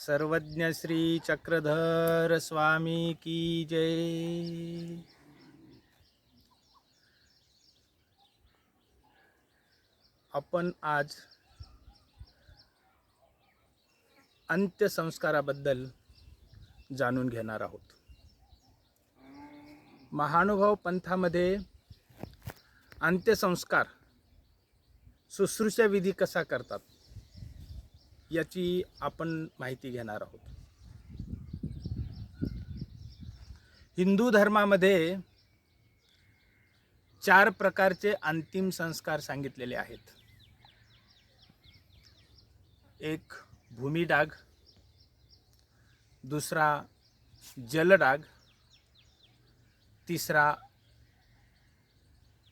सर्वज्ञ श्री चक्रधर स्वामी की जय। आपण आज अंत्यसंस्काराबद्दल जाणून घेणार आहोत। महानुभाव पंथामध्ये अंत्यसंस्कार शुश्रूषा विधी कसा करतात याची आपण माहिती घेणार आहोत। हिंदू धर्मामध्ये 4 प्रकारचे अंतिम संस्कार सांगितलेले आहेत। एक भूमिडाग, दुसरा जलडाग, तिसरा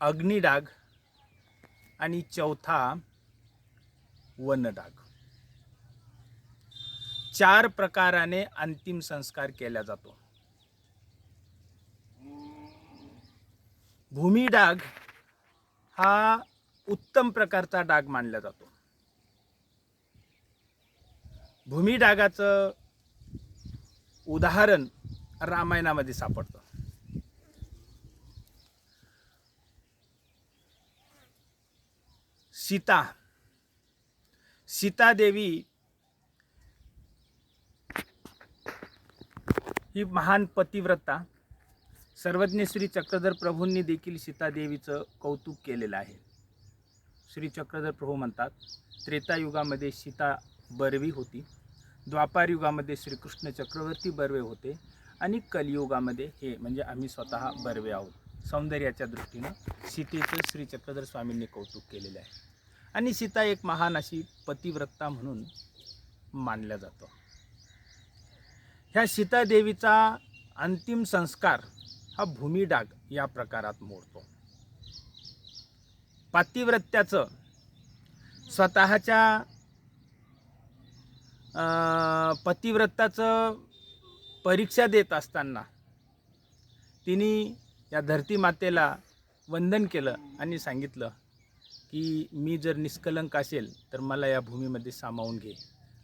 अग्निडाग आणि चौथा वनडाग। 4 प्रकाराने अंतिम संस्कार केला जातो। भूमिडाग हा उत्तम प्रकारचा डाग मानला जातो। भूमिडागाचं उदाहरण रामायणामध्ये सापडतं। सीता देवी ही महान पतिव्रता। सर्वज्ञ श्री चक्रधर प्रभूंनी देखील सीता देवीचं कौतुक केलेलं आहे। श्री चक्रधर प्रभू म्हणतात, त्रेतायुगामध्ये सीता बर्वी होती, द्वापार युगामध्ये श्रीकृष्ण चक्रवर्ती बर्वे होते आणि कलियुगामध्ये हे म्हणजे आम्ही स्वतः बर्वे आहोत। सौंदर्याच्या दृष्टीनं सीतेचं श्री चक्रधर स्वामींनी कौतुक केलेलं आहे आणि सीता एक महान अशी पतिव्रता म्हणून मानल्या जातो। ह्या सीता देवीचा अंतिम संस्कार हा भूमिडाग या प्रकारात मोडतो। पतिव्रत्याचं स्वतःच्या पतिव्रताचं परीक्षा देत असताना तिने या धरती मातेला वंदन केलं आणि सांगितलं की मी जर निष्कलंक असेल तर मला या भूमीमध्ये सामावून घे।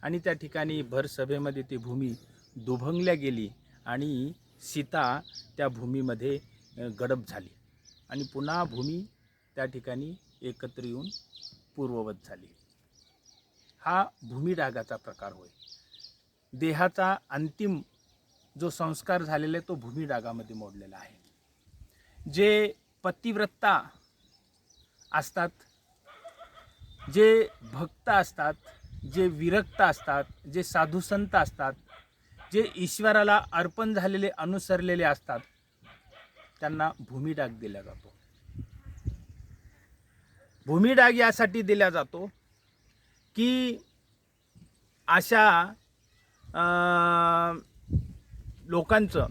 आणि त्या ठिकाणी भर सभेमध्ये ती भूमी दुभंगल्या गेली आणि सीता त्या भूमीमध्ये गडप झाली आणि पुन्हा भूमी त्या ठिकाणी एकत्र येऊन पूर्ववत झाली। हा भूमिडागाचा प्रकार होय। देहाचा अंतिम जो संस्कार झालेला आहे तो भूमिडागामध्ये मोडलेला आहे। जे पतिव्रता असतात, जे भक्त असतात, जे विरक्त असतात, जे साधुसंत असतात, जे ईश्वराला अर्पण झालेले अनुसरलेले असतात, त्यांना भूमिडाग दिला जातो। भूमिडाग यासाठी दिला जातो की अशा लोकांचं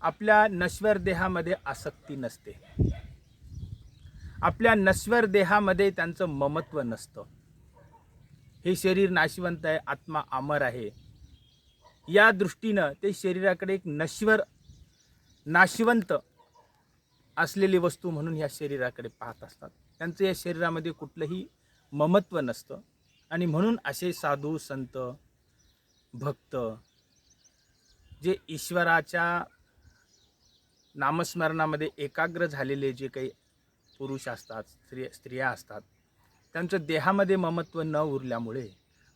आपल्या नश्वर देहामध्ये आसक्ती नसते, आपल्या नश्वर देहामध्ये त्यांचं ममत्व नसतं। हे शरीर नाशवंत आहे, आत्मा अमर आहे या दृष्टीनं ते शरीराकडे एक नाशवंत असलेली वस्तू म्हणून या शरीराकडे पाहत असतात। त्यांचं या शरीरामध्ये कुठलंही ममत्व नसतं आणि म्हणून असे साधू संत भक्त जे ईश्वराच्या नामस्मरणामध्ये एकाग्र झालेले जे काही पुरुष असतात, स्त्रिया असतात, त्यांचं देहामध्ये ममत्व न उरल्यामुळे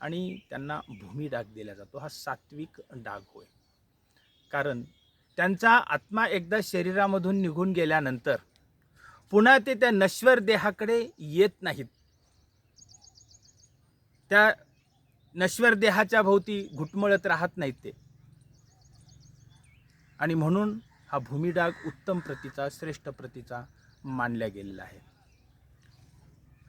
आणि त्यांना भूमिडाग दिला जातो। हा सात्विक डाग होय। कारण त्यांचा आत्मा एकदा शरीरामधून निघून गेल्यानंतर पुन्हा ते त्या नश्वर देहाकडे येत नाहीत। त्या नश्वर देहाच्या भोवती घुटमळत राहत नाहीत ते आणि म्हणून हा भूमिडाग उत्तम प्रतीचा, श्रेष्ठ प्रतीचा मानला गेलेला आहे।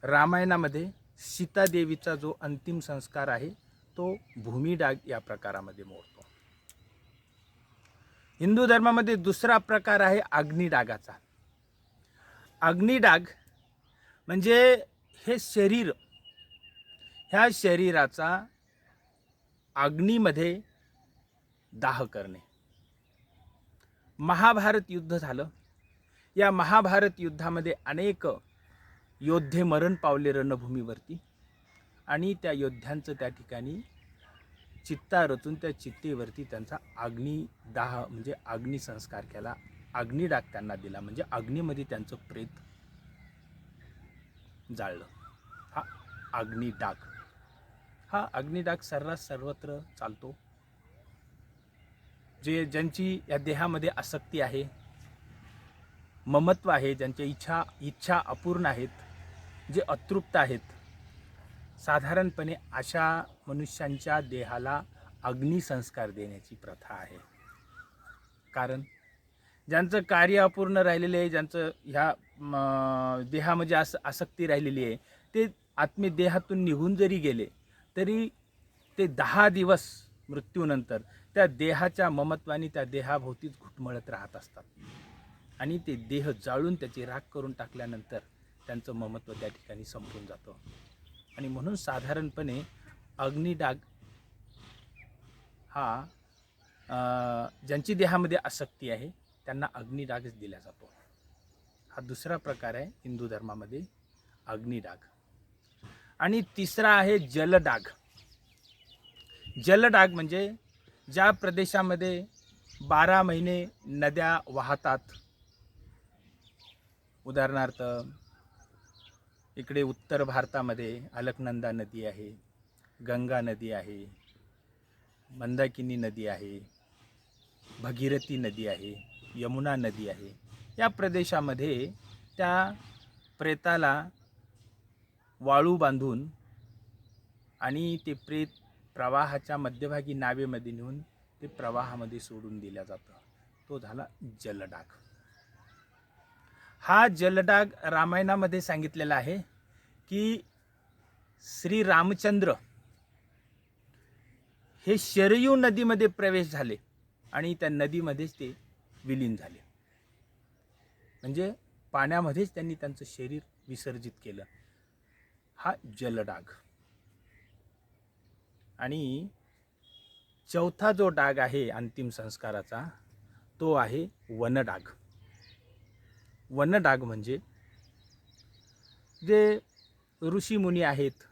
रामायणामध्ये सीता देवीचा जो अंतिम संस्कार आहे तो भूमिडाग या प्रकारामध्ये मोडतो। हिंदू धर्मामध्ये दुसरा प्रकार आहे अग्निडागाचा। अग्निडाग म्हणजे हे शरीर, ह्या शरीराचा अग्नीमध्ये दाह करणे। महाभारत युद्ध झालं। या महाभारत युद्धामध्ये अनेक योद्धे मरण पावले रणभूमीवरती आणि त्या योद्ध्यांचं त्या ठिकाणी चित्ता रचून त्या चित्तेवरती त्यांचा अग्निदाह म्हणजे अग्निसंस्कार केला, अग्निडाग त्यांना दिला, म्हणजे अग्नीमध्ये त्यांचं प्रेत जाळलं. हा अग्निडाग, हा अग्निडाग सर्रास सर्वत्र चालतो. ज्यांची या देहामध्ये आसक्ती आहे, ममत्व आहे, ज्यांच्या इच्छा अपूर्ण आहेत, जे अतृप्त आहेत, साधारणपणे अशा मनुष्यांच्या देहाला अग्निसंस्कार देण्याची प्रथा आहे. कारण ज्यांचं कार्य अपूर्ण राहिलेलं आहे, ज्यांचं ह्या देहामध्ये आसक्ती राहिलेली आहे, ते आत्मे देहातून निघून जरी गेले तरी ते 10 दिवस मृत्यूनंतर त्या देहाच्या ममत्वाने त्या देहाभोवतीच घुटमळत राहत असतात. आणि ते देह जाळून त्याची राख करून टाकल्यानंतर त्यांचं ममत्व त्या ठिकाणी संपून जातं. आणि म्हणून साधारणपणे अग्निडाग हा ज्यांची देहामध्ये आसक्ती आहे त्यांना अग्निडागच दिला जातो. हा दुसरा प्रकार आहे हिंदू धर्मामध्ये अग्निडाग. आणि तिसरा आहे जलडाग. जलडाग म्हणजे ज्या प्रदेशामध्ये 12 महिने नद्या वाहतात, उदाहरणार्थ इकडे उत्तर भारतामध्ये अलकनंदा नदी आहे, गंगा नदी आहे, मंदाकिनी नदी आहे, भगीरथी नदी आहे, यमुना नदी आहे. या प्रदेशामध्ये त्या प्रेताला वाळू बांधून आणि ते प्रेत प्रवाहाच्या मध्यभागी नावेमध्ये नेऊन ते प्रवाहामध्ये सोडून दिल्या जातं. तो झाला जलडाग. हा जलडाग रामायणामध्ये सांगितलेला आहे की श्री रामचंद्र हे शरयू नदीमध्ये प्रवेश झाले आणि त्या नदीमध्येच ते विलीन झाले. म्हणजे पाण्यामध्येच त्यांनी त्यांचं शरीर विसर्जित केलं. हा जलडाग. आणि चौथा जो डाग आहे अंतिम संस्काराचा तो आहे वनडाग. वनडाग म्हणजे जे ऋषीमुनी आहेत,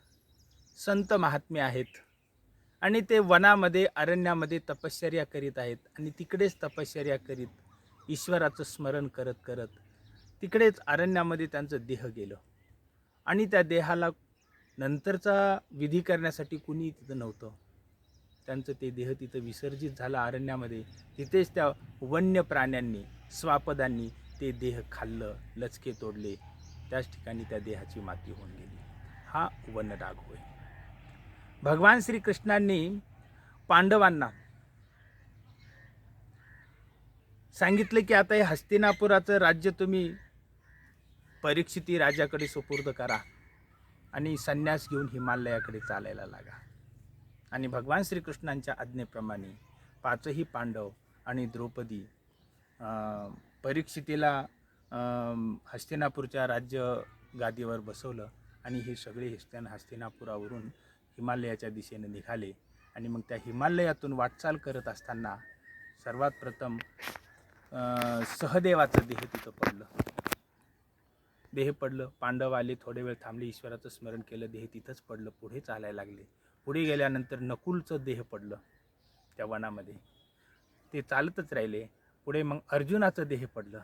संत महात्मे आहेत आणि ते वनामध्ये अरण्यामध्ये तपश्चर्या करीत आहेत आणि तिकडेच तपश्चर्या करीत ईश्वराचं स्मरण करत करत तिकडेच अरण्यामध्ये त्यांचं देह गेलं. आणि त्या देहाला नंतरचा विधी करण्यासाठी कुणी तिथं नव्हतं. त्यांचं ते देह तिथं विसर्जित झालं अरण्यामध्ये. तिथेच त्या वन्य प्राण्यांनी, स्वापदांनी ते देह खाल्लं, लचके तोडले, त्याच ठिकाणी त्या देहाची माती होऊन गेली. हा वनडाग होय. भगवान श्रीकृष्णांनी पांडवांना सांगितलं की आता हे हस्तिनापुराचं राज्य तुम्ही परीक्षिती राजाकडे सुपूर्द करा आणि संन्यास घेऊन हिमालयाकडे चालायला लागा. आणि भगवान श्रीकृष्णांच्या आज्ञेप्रमाणे 5ही पांडव आणि द्रौपदी परीक्षितीला हस्तिनापूरच्या राज्य गादीवर बसवलं आणि हे सगळे हस्तिनापुरावरून हिमालयाच्या दिशेने निघाले. आणि मग त्या हिमालयातून वाटचाल करत असताना सर्वात प्रथम सहदेवाचं देह पडलं. पांडव आले, थोडे वेळ थांबले, ईश्वराचं स्मरण केलं, देह तिथंच पडलं. पुढे चालायला लागले. पुढे गेल्यानंतर नकुलचं देह पडलं त्या वनामध्ये. ते चालतच राहिले. पुढे मग अर्जुनाचं देह पडलं,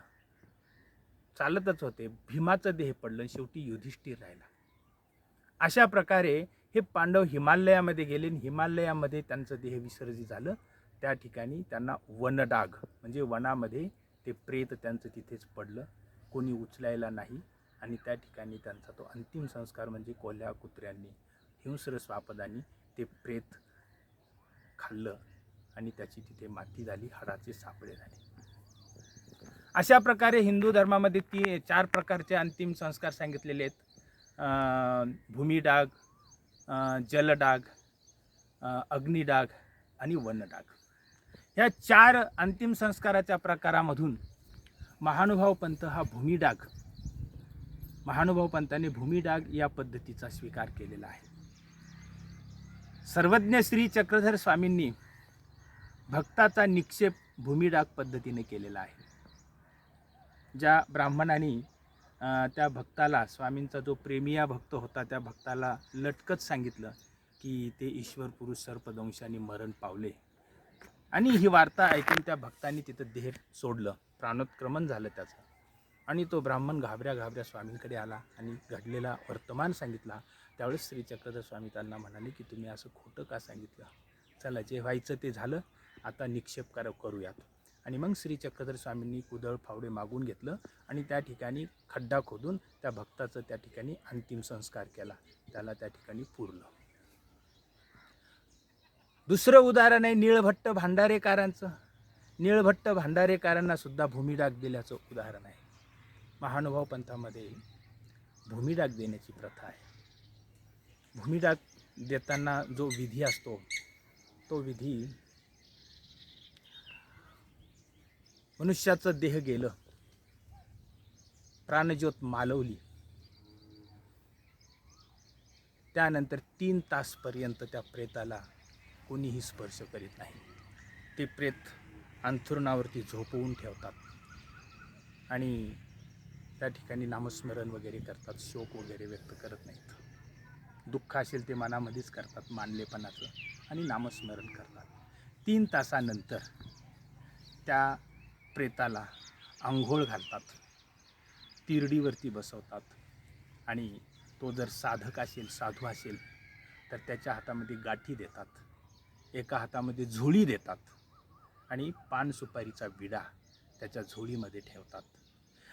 चालतच होते. भीमाचं देह पडलं, शेवटी युधिष्ठिर राहिला. अशा प्रकारे हे पांडव हिमालयामध्ये गेले. हिमालयामध्ये त्यांचं देह विसर्जित झालं. त्या ठिकाणी त्यांना वनडाग म्हणजे वनामध्ये ते प्रेत त्यांचं तिथेच पडलं, कोणी उचलायला नाही. आणि त्या ठिकाणी त्यांचा तो अंतिम संस्कार म्हणजे कोल्ह्या कुत्र्यांनी, हिंस्र स्वापदांनी ते प्रेत खाल्लं आणि त्याची तिथे माती झाली, हाडाचे सापळे झाले. अशा प्रकारे हिंदू धर्मामध्ये 4 प्रकारचे अंतिम संस्कार सांगितलेले आहेत. भूमिडाग, जलडाग, अग्निडाग आणि वनडाग. ह्या 4 अंतिम संस्काराच्या प्रकारामधून महानुभाव पंथ हा भूमिडाग, महानुभाव पंथाने भूमिडाग या पद्धतीचा स्वीकार केलेला आहे. सर्वज्ञ श्री चक्रधर स्वामींनी भक्ताचा निक्षेप भूमिडाग पद्धतीने केलेला आहे. ज्या ब्राह्मणाने त्या भक्ताला, स्वामींचा जो प्रेमिया भक्त होता त्या भक्ताला लटकत सांगितलं की ते ईश्वर पुरुष सर्पदंशाने मरण पावले. आणि ही वार्ता ऐकून त्या भक्तांनी तिथं देह सोडलं, प्राणोत्क्रमण झालं त्याचं. आणि तो ब्राह्मण घाबऱ्या स्वामींकडे आला आणि घडलेला वर्तमान सांगितला. त्यावेळेस श्री चक्रधर स्वामी त्यांना म्हणाले की तुम्ही असं खोटं का सांगितलं? चला, जे व्हायचं ते झालं, आता निक्षेप करूयात. आणि मग श्री चक्रधर स्वामींनी कुदळ फावडे मागून घेतलं आणि त्या ठिकाणी खड्डा खोदून त्या भक्ताचं त्या ठिकाणी अंतिम संस्कार केला, त्याला त्या ठिकाणी पुरलं. दुसरं उदाहरण आहे निळभट्ट भांडारेकरांचं. निळभट्ट भांडारेकरांना सुद्धा भूमिडाग दिल्याचं उदाहरण आहे. महानुभाव पंथामध्ये भूमिडाग देण्याची प्रथा आहे. भूमिडाग देताना जो विधी असतो तो विधी, मनुष्याचं देह गेलं, प्राणज्योत मालवली, त्यानंतर 3 तासपर्यंत त्या प्रेताला कोणीही स्पर्श करीत नाही. ते प्रेत अंथरुणावरती झोपवून ठेवतात आणि त्या ठिकाणी नामस्मरण वगैरे करतात, शोक वगैरे व्यक्त करत नाहीत. दुःख असेल ते मनामध्येच करतात मानलेपणाचं आणि नामस्मरण करतात. 3 तासानंतर त्या प्रेताला आंघोळ घालतात, तिरडीवरती बसवतात आणि तो जर साधक असेल, साधू असेल तर त्याच्या हातामध्ये गाठी देतात, एका हातामध्ये झोळी देतात आणि पान सुपारीचा विडा त्याच्या झोळीमध्ये ठेवतात.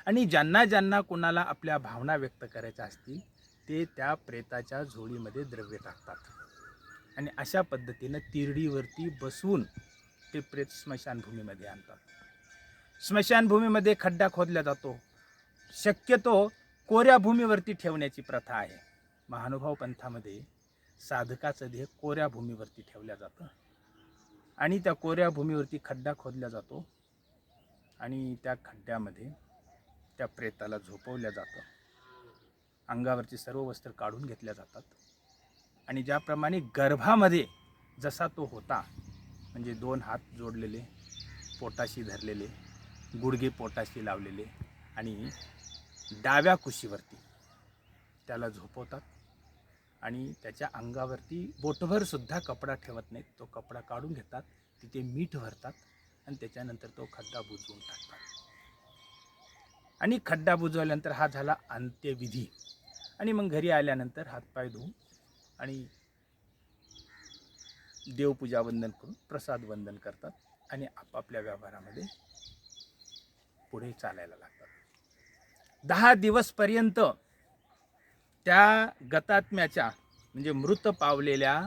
आणि ज्यांना ज्यांना कोणाला आपल्या भावना व्यक्त करायच्या असतील ते त्या प्रेताच्या झोळीमध्ये द्रव्य टाकतात आणि अशा पद्धतीनं तिरडीवरती बसवून ते प्रेत स्मशानभूमीमध्ये आणतात. स्मशानभूमीमध्ये खड्डा खोदला जातो. शक्यतो कोऱ्या भूमीवरती ठेवण्याची प्रथा आहे. महानुभाव पंथामध्ये साधकाचं देह कोऱ्या भूमीवरती ठेवल्या जातं आणि त्या कोऱ्या भूमीवरती खड्डा खोदला जातो आणि त्या खड्ड्यामध्ये त्या प्रेताला झोपवल्या जातं. अंगावरची सर्व वस्त्र काढून घेतल्या जातात आणि ज्याप्रमाणे गर्भामध्ये जसा तो होता, म्हणजे 2 हात जोडलेले, पोटाशी धरलेले, गुडघे पोटाशी लावलेले आणि डाव्या कुशीवरती त्याला झोपवतात आणि त्याच्या अंगावरती बोटभर सुद्धा कपडा ठेवत नाहीत. तो कपडा काढून घेतात, तिथे मीठ भरतात आणि त्याच्यानंतर तो खड्डा बुजवून टाकतात. आणि खड्डा बुजवल्यानंतर हा झाला अंत्यविधी. आणि मग घरी आल्यानंतर हातपाय धुवून आणि देवपूजा वंदन करून प्रसाद वंदन करतात आणि आपापल्या व्यवहारामध्ये पुढे चालायला लागतात. 10 दिवसपर्यंत त्या गतात्म्याच्या म्हणजे मृत पावलेल्या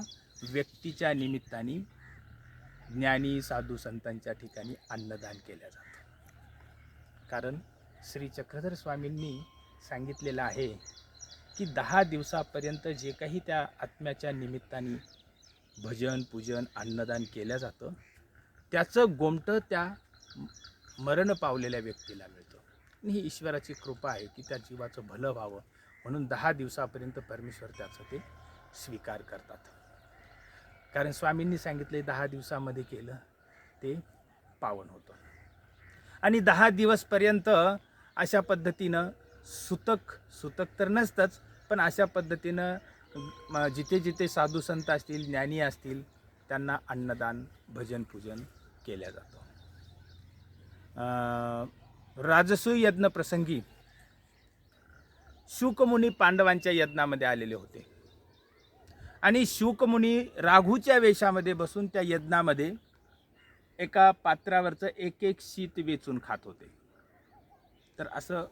व्यक्तीच्या निमित्ताने ज्ञानी साधू संतांच्या ठिकाणी अन्नदान केलं जातं. कारण श्री चक्रधर स्वामींनी सांगितलेलं आहे की 10 दिवसापर्यंत जे काही त्या आत्म्याच्या निमित्ताने भजन पूजन अन्नदान केलं जातं त्याचं गोमटं त्या मरण पावलेल्या व्यक्तीला मिळतं. आणि ही ईश्वराची कृपा आहे की त्या जीवाचं भलं व्हावं म्हणून 10 दिवसापर्यंत परमेश्वर त्याचं ते स्वीकार करतात. कारण स्वामींनी सांगितले 10 दिवसामध्ये केलं ते पावन होतं. आणि 10 दिवसपर्यंत अशा पद्धतीनं सुतक तर नसतंच, पण अशा पद्धतीनं जिथे जिथे साधू संत असतील, ज्ञानी असतील, त्यांना अन्नदान भजन पूजन केल्या जातं. राजसूय यज्ञ प्रसंगी शुकमुनी पांडवांच्या यज्ञामध्ये आलेले होते आणि शुकमुनी राघूच्या वेशामध्ये बसून त्या यज्ञामध्ये एका पात्रावरचं एक शीत वेचून खात होते. तर असं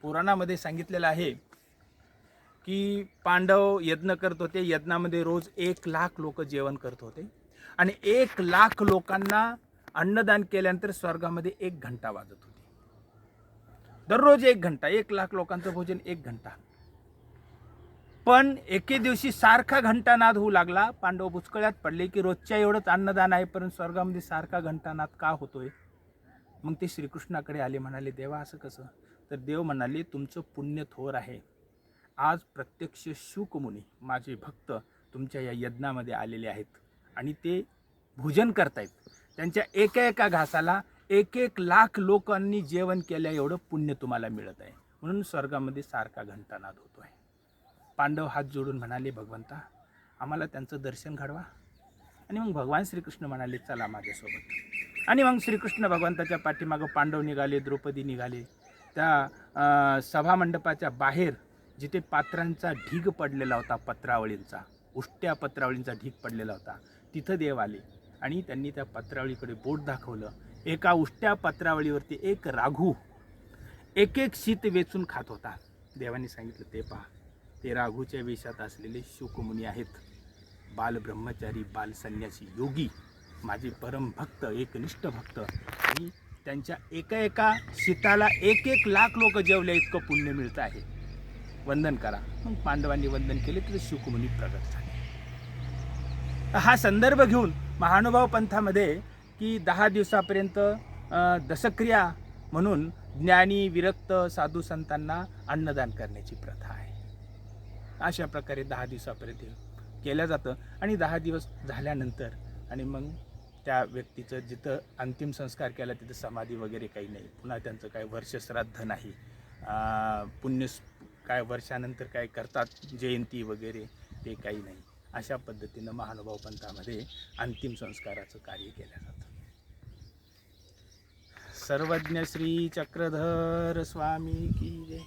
पुराणामध्ये सांगितलेलं आहे की पांडव यज्ञ करत होते. यज्ञामध्ये रोज 1,00,000 लोक जेवण करत होते आणि 1,00,000 लोकांना अन्नदान केल्यानंतर स्वर्गामध्ये 1 घंटा वाजत होती. दररोज 1 घंटा, 1,00,000 लोकांचं भोजन 1 घंटा. पण एके दिवशी सारखा घंटानाद होऊ लागला. पांडव बुचकळ्यात पडले की रोजच्या एवढंच अन्नदान आहे परंतु स्वर्गामध्ये सारखा घंटानाद का होतोय. मग ते श्रीकृष्णाकडे आले, म्हणाले देवा असं कसं. तर देव म्हणाले तुमचं पुण्य थोर आहे. आज प्रत्यक्ष शुकमुनी माझे भक्त तुमच्या या यज्ञामध्ये आलेले आहेत आणि ते भोजन करतायत. त्यांच्या एका घासाला 1,00,000 लोकांनी जेवण केल्या एवढं पुण्य तुम्हाला मिळत आहे म्हणून स्वर्गामध्ये सारखा घंटानाद होतो आहे. पांडव हात जोडून म्हणाले भगवंता आम्हाला त्यांचं दर्शन घडवा. आणि मग भगवान श्रीकृष्ण म्हणाले चला माझ्यासोबत. आणि मग श्रीकृष्ण भगवंताच्या पाठीमागं पांडव निघाले, द्रौपदी निघाले. त्या सभामंडपाच्या बाहेर जिथे पात्रांचा ढीग पडलेला होता, पत्रावळींचा, उष्ट्या पत्रावळींचा ढीग पडलेला होता, तिथं देव आले आणि त्यांनी त्या पत्रावळीकडे बोट दाखवलं. एका उष्ट्या पत्रावळीवरती एक राघू एक एक शीत वेचून खात होता. देवाने सांगितलं ते पहा, ते राघूच्या वेशात असलेले शुकमुनी आहेत, बाल ब्रह्मचारी, बाल संन्यासी, योगी, माझे परम भक्त, एकनिष्ठ भक्त. आणि त्यांच्या एका एका शीताला 1-1 लाख लोक जेवले इतकं पुण्य मिळतं आहे, वंदन करा. मग पांडवांनी वंदन केले तर शुकमुनी प्रगट झाले. हा संदर्भ घेऊन महानुभाव पंथामध्ये की 10 दिवसापर्यंत दशक्रिया म्हणून ज्ञानी विरक्त साधू संतांना अन्नदान करण्याची प्रथा आहे. अशा प्रकारे 10 दिवसापर्यंत केलं जातं. आणि 10 दिवस झाल्यानंतर आणि मग त्या व्यक्तीचं जिथं अंतिम संस्कार केला तिथं समाधी वगैरे काही नाही. पुन्हा त्यांचं काय वर्षश्राद्ध नाही, पुण्य काय वर्षानंतर काय करतात जयंती वगैरे ते काही नाही. अशा पद्धतीनं महानुभाव पंथामध्ये अंतिम संस्काराचं कार्य केलं जातं. सर्वज्ञ श्री चक्रधर स्वामी की जय.